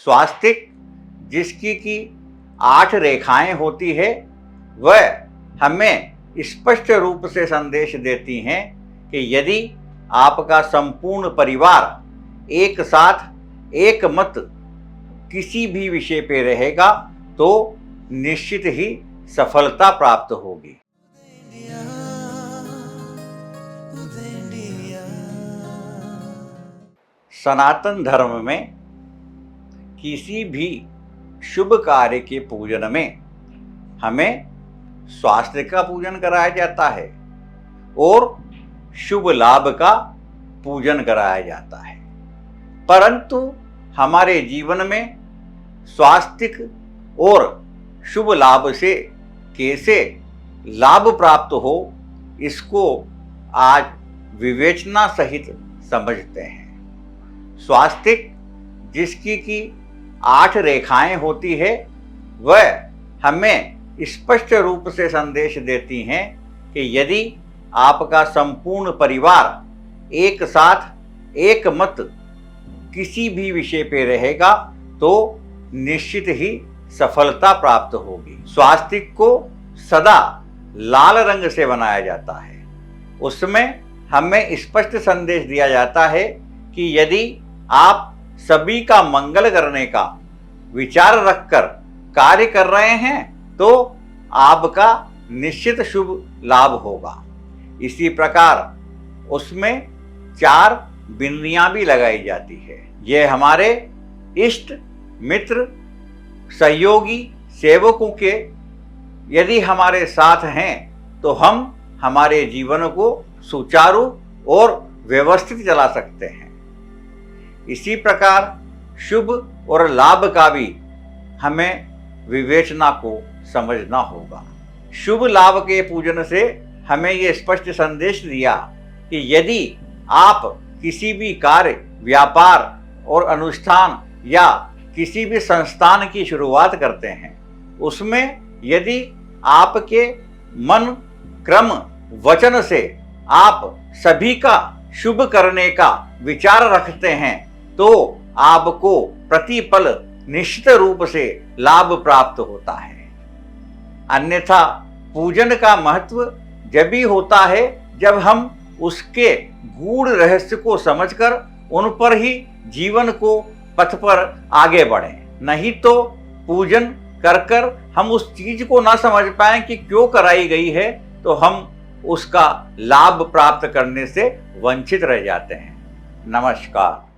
स्वास्तिक जिसकी की 8 रेखाएं होती है वह हमें स्पष्ट रूप से संदेश देती हैं कि यदि आपका संपूर्ण परिवार एक साथ एक मत किसी भी विषय पे रहेगा तो निश्चित ही सफलता प्राप्त होगी। सनातन धर्म में किसी भी शुभ कार्य के पूजन में हमें स्वास्थ्य का पूजन कराया जाता है और शुभ लाभ का पूजन कराया जाता है, परंतु हमारे जीवन में स्वास्थ्य और शुभ लाभ से कैसे लाभ प्राप्त हो इसको आज विवेचना सहित समझते हैं। स्वास्तिक जिसकी की 8 रेखाएं होती है वह हमें स्पष्ट रूप से संदेश देती हैं कि यदि आपका संपूर्ण परिवार एक साथ एक मत किसी भी विषय पे रहेगा तो निश्चित ही सफलता प्राप्त होगी। स्वास्तिक को सदा लाल रंग से बनाया जाता है, उसमें हमें स्पष्ट संदेश दिया जाता है कि यदि आप सभी का मंगल करने का विचार रखकर कार्य कर रहे हैं तो आपका निश्चित शुभ लाभ होगा। इसी प्रकार उसमें 4 बिंदियां भी लगाई जाती है। यह हमारे इष्ट मित्र सहयोगी सेवकों के यदि हमारे साथ हैं तो हम हमारे जीवन को सुचारू और व्यवस्थित चला सकते हैं। इसी प्रकार शुभ और लाभ का भी हमें विवेचना को समझना होगा। शुभ लाभ के पूजन से हमें यह स्पष्ट संदेश दिया कि यदि आप किसी भी कार्य व्यापार और अनुष्ठान या किसी भी संस्थान की शुरुआत करते हैं उसमें यदि आपके मन क्रम वचन से आप सभी का शुभ करने का विचार रखते हैं तो आपको प्रतिपल निश्चित रूप से लाभ प्राप्त होता है। अन्यथा पूजन का महत्व जब भी होता है जब हम उसके गूढ़ रहस्य को समझकर उन पर ही जीवन को पथ पर आगे बढ़ें, नहीं तो पूजन कर कर हम उस चीज को ना समझ पाए कि क्यों कराई गई है तो हम उसका लाभ प्राप्त करने से वंचित रह जाते हैं। नमस्कार।